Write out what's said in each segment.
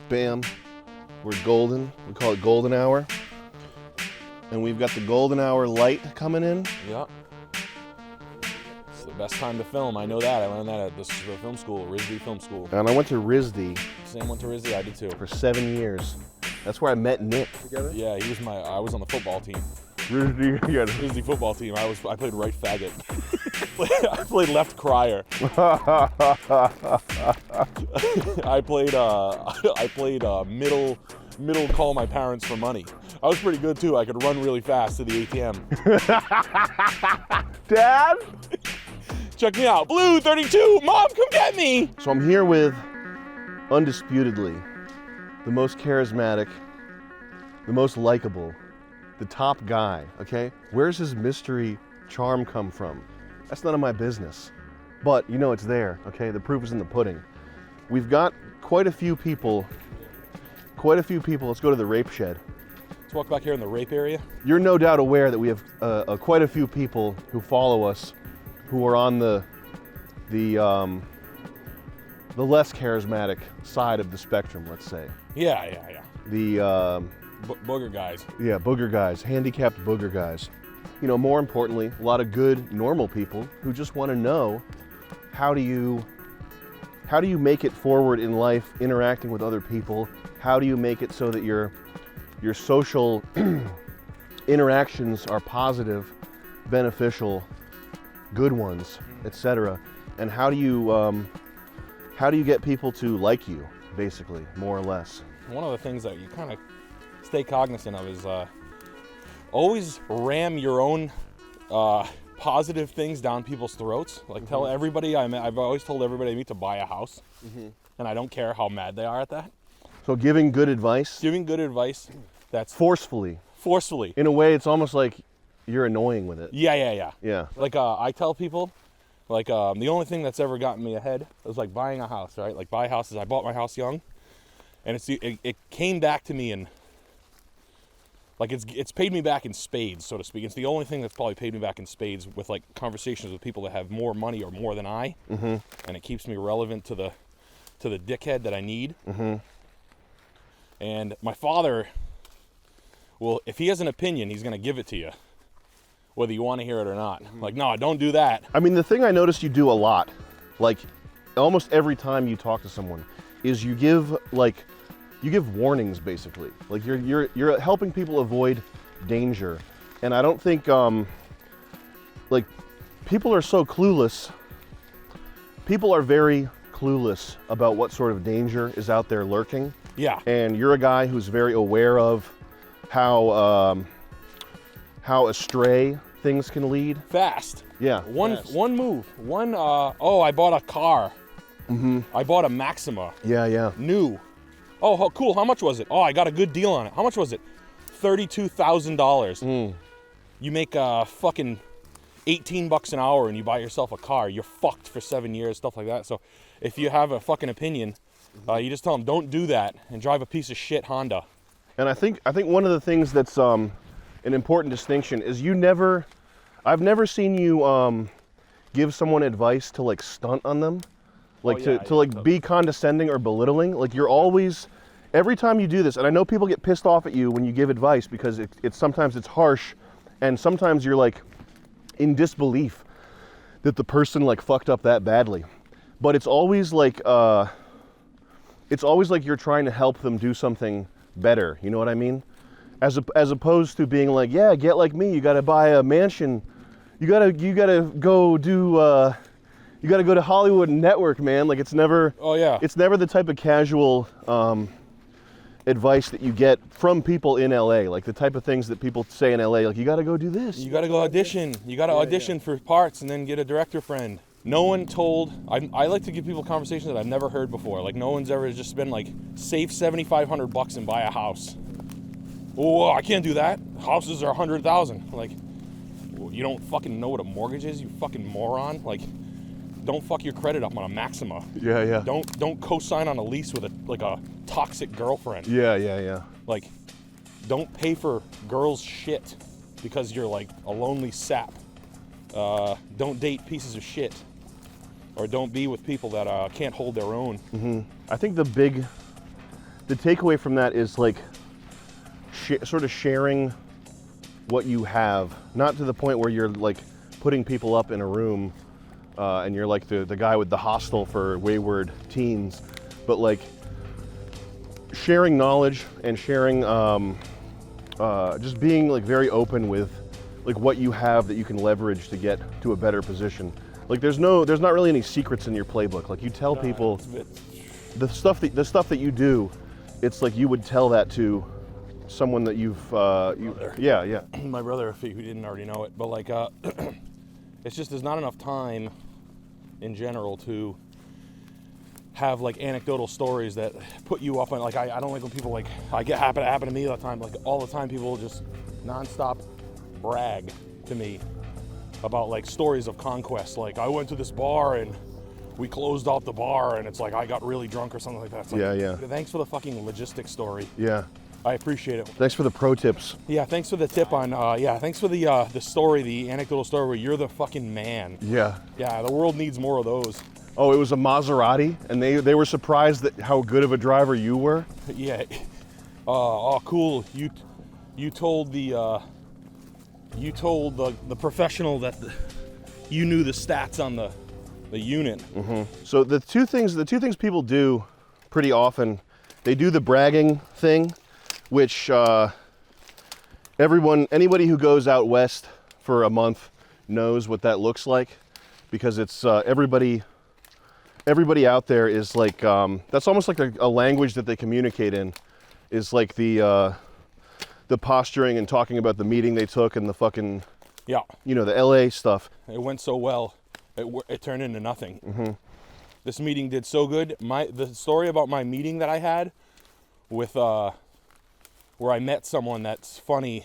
Bam. We're golden. We call it golden hour. And we've got the golden hour light coming in. Yeah. It's the best time to film. I know that. I learned that at this film school, RISD Film School. And I went to RISD. Sam went to RISD. I did too. For 7 years. That's where I met Nick. Together? Yeah, I was on the football team. RISD, yeah. RISD football team. I played right faggot. I played left crier. I played middle call my parents for money. I was pretty good too. I could run really fast to the ATM. Dad? Check me out. Blue 32, Mom, come get me! So I'm here with, undisputedly, the most charismatic, the most likable, the top guy, okay? Where's his mystery charm come from? That's none of my business. But you know it's there, okay? The proof is in the pudding. We've got quite a few people. Let's go to the rape shed. Let's walk back here in the rape area. You're no doubt aware that we have quite a few people who follow us who are on the less charismatic side of the spectrum, let's say. Yeah. The booger guys. Yeah, booger guys, handicapped booger guys. You know, more importantly, a lot of good, normal people who just want to know how do you make it forward in life, interacting with other people? How do you make it so that your social interactions are positive, beneficial, good ones, etc.? And how do you get people to like you, basically, more or less? One of the things that you kind of stay cognizant of is always ram your own positive things down people's throats. Like tell everybody I've always told everybody I meet to buy a house, and I don't care how mad they are at that. So giving good advice. That's forcefully. In a way, it's almost like you're annoying with it. Yeah. Like I tell people, like the only thing that's ever gotten me ahead was like buying a house, right? Like buy houses. I bought my house young, and it came back to me in. Like it's paid me back in spades, so to speak. It's the only thing that's probably paid me back in spades with like conversations with people that have more money or more than I, and it keeps me relevant to the dickhead that I need. And my father, well, if he has an opinion, he's gonna give it to you, whether you want to hear it or not. Like, no, don't do that. I mean, the thing I noticed you do a lot, like almost every time you talk to someone, is you give warnings, basically. Like you're helping people avoid danger. And I don't think like people are so clueless. People are very clueless about what sort of danger is out there lurking. Yeah. And you're a guy who's very aware of how astray things can lead. Fast. Yeah. One move. I bought a car. I bought a Maxima. Yeah. New. Oh, cool. How much was it? Oh, I got a good deal on it. How much was it? $32,000. You make fucking $18 an hour and you buy yourself a car. You're fucked for 7 years, stuff like that. So if you have a fucking opinion, you just tell them, don't do that and drive a piece of shit Honda. And I think one of the things that's an important distinction is I've never seen you give someone advice to like stunt on them. Like to be condescending or belittling. Like you're always, every time you do this, and I know people get pissed off at you when you give advice because sometimes it's harsh, and sometimes you're like in disbelief that the person like fucked up that badly. But it's always like you're trying to help them do something better. You know what I mean? As opposed to being like, yeah, get like me. You got to buy a mansion. You gotta go do. You got to go to Hollywood and network, man. Like it's never. Oh yeah. It's never the type of casual advice that you get from people in LA. Like the type of things that people say in LA. Like you got to go do this. You got to go audition. You got to audition for parts and then get a director friend. No one told. I like to give people conversations that I've never heard before. Like no one's ever just been like, save $7,500 and buy a house. Oh, I can't do that. Houses are $100,000. Like, well, you don't fucking know what a mortgage is, you fucking moron. Like. Don't fuck your credit up on a Maxima. Yeah. Don't co-sign on a lease with a toxic girlfriend. Yeah. Like, don't pay for girls' shit because you're like a lonely sap. Don't date pieces of shit, or don't be with people that can't hold their own. I think the the takeaway from that is like sort of sharing what you have, not to the point where you're like putting people up in a room and you're like the guy with the hostel for wayward teens, but like sharing knowledge and sharing just being like very open with like what you have that you can leverage to get to a better position. Like there's not really any secrets in your playbook. Like you tell people the stuff that you do, it's like you would tell that to someone that yeah. My brother, if you didn't already know it, but like it's just there's not enough time in general to have like anecdotal stories that put you up on, like I don't like when people like happen to me all the time, like all the time people just nonstop brag to me about like stories of conquest, like I went to this bar and we closed out the bar and it's like I got really drunk or something like that. It's like, yeah. Thanks for the fucking logistics story. Yeah. I appreciate it. Thanks for the pro tips. Yeah, thanks for the tip on, thanks for the story, the anecdotal story where you're the fucking man. Yeah. Yeah, the world needs more of those. Oh, it was a Maserati, and they were surprised at how good of a driver you were? Yeah. Oh, cool. You told the professional that you knew the stats on the unit. Mm-hmm. So the two things people do pretty often, they do the bragging thing, which anybody who goes out west for a month knows what that looks like, because it's everybody out there is like that's almost like a language that they communicate in, is like the posturing and talking about the meeting they took and the fucking the LA stuff. It went so well, it turned into nothing. Mm-hmm. This meeting did so good. The story about my meeting that I had with where I met someone that's funny,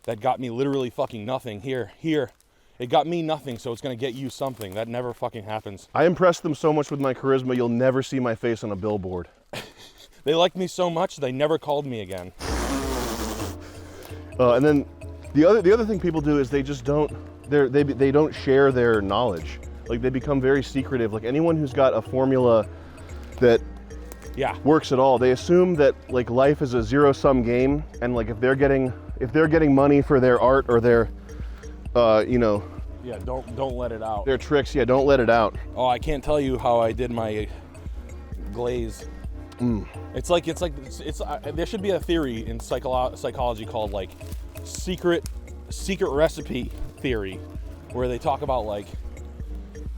that got me literally fucking nothing. Here. It got me nothing, so it's gonna get you something. That never fucking happens. I impressed them so much with my charisma, you'll never see my face on a billboard. They liked me so much, they never called me again. And then the other thing people do is they just don't share their knowledge. Like they become very secretive. Like anyone who's got a formula that works at all, they assume that like life is a zero-sum game, and like if they're getting money for their art or their don't let it out. Their tricks, don't let it out. Oh, I can't tell you how I did my glaze. It's like there should be a theory in psychology called like secret recipe theory, where they talk about like,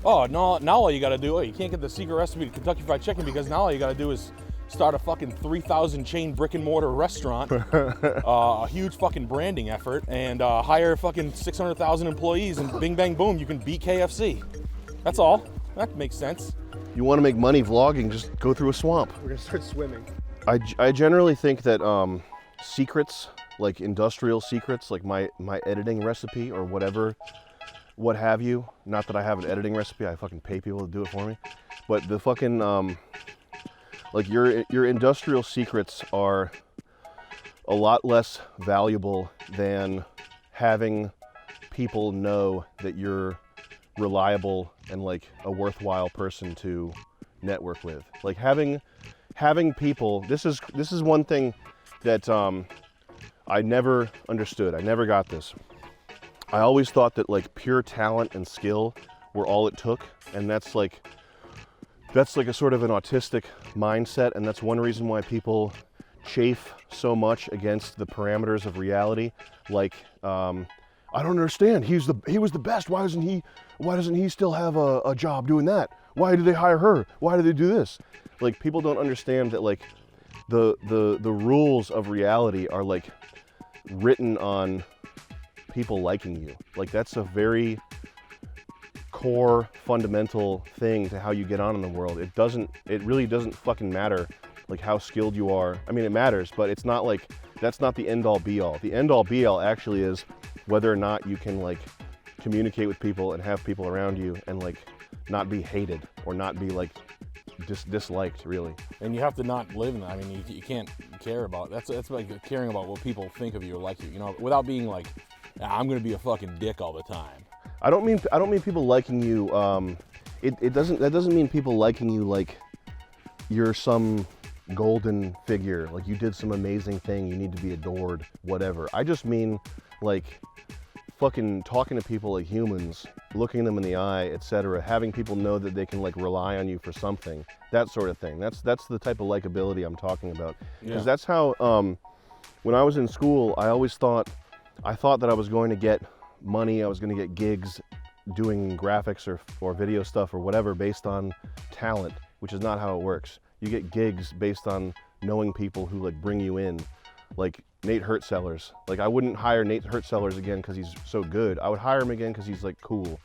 oh, now all you gotta do, you can't get the secret recipe to Kentucky Fried Chicken because now all you gotta do is start a fucking 3,000 chain brick and mortar restaurant, a huge fucking branding effort, and hire fucking 600,000 employees, and bing bang boom, you can beat KFC. That's all. That makes sense. You want to make money vlogging, just go through a swamp. We're gonna start swimming. I generally think that secrets, like industrial secrets, like my editing recipe or what have you. Not that I have an editing recipe, I fucking pay people to do it for me. But the fucking like your industrial secrets are a lot less valuable than having people know that you're reliable and like a worthwhile person to network with. Like having people, this is one thing that I never understood. I never got this. I always thought that like pure talent and skill were all it took, and that's like a sort of an autistic mindset, and that's one reason why people chafe so much against the parameters of reality. Like, I don't understand. He was the best. Why doesn't he still have a job doing that? Why did they hire her? Why did they do this? Like, people don't understand that like the rules of reality are like written on people liking you. Like that's a very core fundamental thing to how you get on in the world. It really doesn't fucking matter like how skilled you are. I mean, it matters, but it's not like, that's not the end all be all. The end all be all actually is whether or not you can like communicate with people and have people around you and like not be hated or not be like disliked, really. And you have to not live in that. I mean, you can't care about, that's like caring about what people think of you or like you, without being like, I'm gonna be a fucking dick all the time. I don't mean people liking you. That doesn't mean people liking you like you're some golden figure, like you did some amazing thing, you need to be adored, whatever. I just mean like fucking talking to people like humans, looking them in the eye, etc., having people know that they can like rely on you for something, that sort of thing. That's the type of likability I'm talking about. Because that's how when I was in school, I thought that I was going to get money, I was going to get gigs doing graphics or video stuff or whatever based on talent, which is not how it works. You get gigs based on knowing people who like bring you in, like Nate Hertzellers. Like I wouldn't hire Nate Hertzellers again because he's so good. I would hire him again because he's like cool.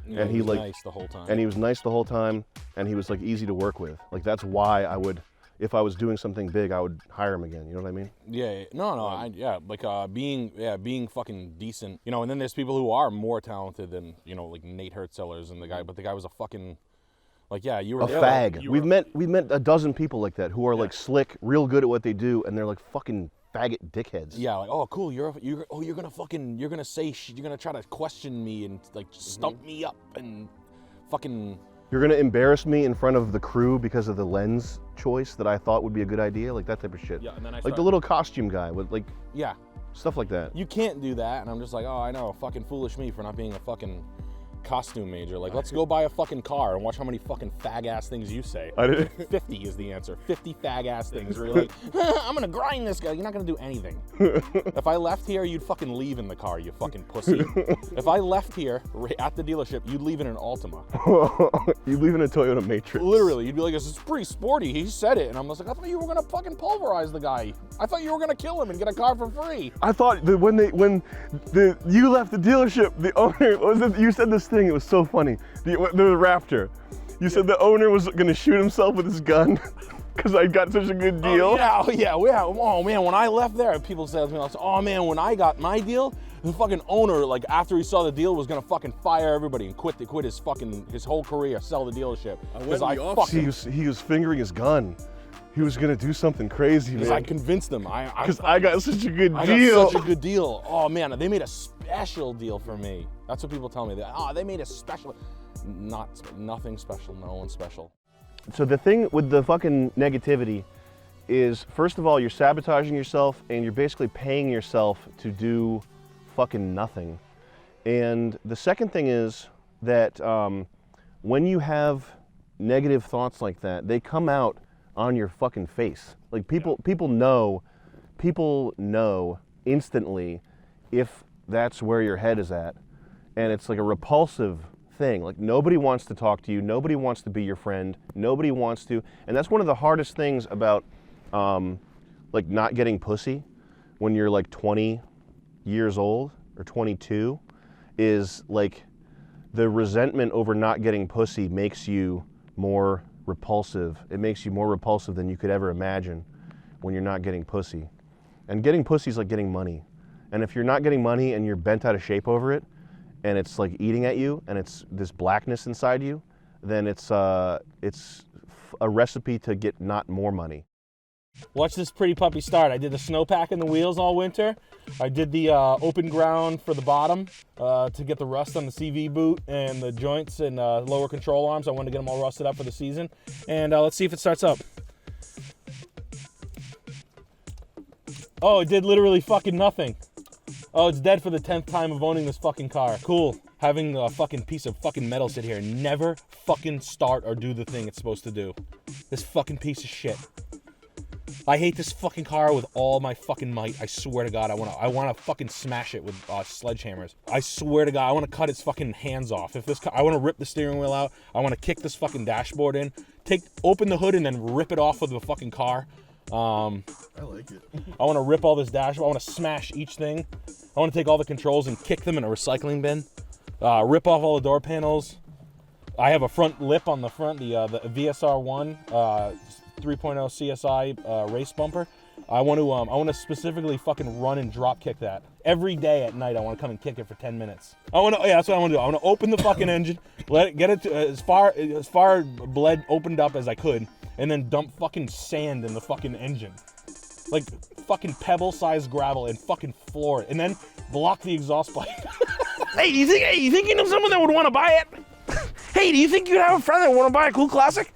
Yeah, and he was like nice the whole time. And he was nice the whole time, and he was like easy to work with. Like that's why I would, if I was doing something big, I would hire him again. You know what I mean? Yeah. No. Being fucking decent. You know, and then there's people who are more talented than, you know, like Nate Hertzellers and the guy, but the guy was a fucking, like, yeah, you were a fag. We've met a dozen people like that who are like slick, real good at what they do, and they're like fucking faggot dickheads. Yeah, like, oh cool, you're gonna try to question me and like stump me up and fucking. You're gonna embarrass me in front of the crew because of the lens choice that I thought would be a good idea, like that type of shit. Yeah, and then like the little costume guy with like stuff like that. You can't do that, and I'm just like, oh, I know, fucking foolish me for not being a fucking costume major. Like, let's go buy a fucking car and watch how many fucking fag-ass things you say. 50 is the answer. 50 fag-ass things where you're like, I'm gonna grind this guy. You're not gonna do anything. If I left here, you'd fucking leave in the car, you fucking pussy. If I left here at the dealership, you'd leave in an Altima. You'd leave in a Toyota Matrix. Literally, you'd be like, this is pretty sporty. He said it. And I'm just like, I thought you were gonna fucking pulverize the guy. I thought you were gonna kill him and get a car for free. I thought that when you left the dealership, the owner, you said this thing, it was so funny. The Raptor. You said the owner was gonna shoot himself with his gun because I got such a good deal. Oh man, when I left there, people said to me, oh man, when I got my deal, the fucking owner, like after he saw the deal, was gonna fucking fire everybody and quit his whole career, sell the dealership. He was fingering his gun. He was gonna do something crazy, man. I convinced him. Because I got such a good deal. I got such a good deal. Oh man, they made a special deal for me. That's what people tell me. They made a special. Nothing special. No one special. So the thing with the fucking negativity is, first of all, you're sabotaging yourself and you're basically paying yourself to do fucking nothing. And the second thing is that when you have negative thoughts like that, they come out on your fucking face. Like people know instantly if that's where your head is at, and it's like a repulsive thing. Like nobody wants to talk to you, nobody wants to be your friend, nobody wants to, and that's one of the hardest things about like not getting pussy when you're like 20 years old or 22 is like the resentment over not getting pussy makes you more repulsive. It makes you more repulsive than you could ever imagine when you're not getting pussy. And getting pussy is like getting money. And if you're not getting money and you're bent out of shape over it, and it's like eating at you, and it's this blackness inside you, then it's a recipe to get not more money. Watch this pretty puppy start. I did the snowpack in the wheels all winter. I did the open ground for the bottom to get the rust on the CV boot and the joints and lower control arms. I wanted to get them all rusted up for the season. And let's see if it starts up. Oh, it did literally fucking nothing. Oh, it's dead for the 10th time of owning this fucking car. Cool. Having a fucking piece of fucking metal sit here and never fucking start or do the thing it's supposed to do. This fucking piece of shit. I hate this fucking car with all my fucking might. I swear to God, I wanna fucking smash it with sledgehammers. I swear to God, I wanna cut its fucking hands off. I wanna rip the steering wheel out. I wanna kick this fucking dashboard in. Open the hood and then rip it off with the fucking car. I like it. I wanna rip all this dashboard. I wanna smash each thing. I wanna take all the controls and kick them in a recycling bin. Rip off all the door panels. I have a front lip on the front, the VSR1 3.0 CSI race bumper. I want to specifically fucking run and drop kick that every day at night. I want to come and kick it for 10 minutes. That's what I want to do. I want to open the fucking engine, get it to, as far bled opened up as I could, and then dump fucking sand in the fucking engine, like fucking pebble-sized gravel, and fucking floor it, and then block the exhaust pipe. Hey, you think you know someone that would want to buy it? Hey, do you think you'd have a friend that would want to buy a cool classic?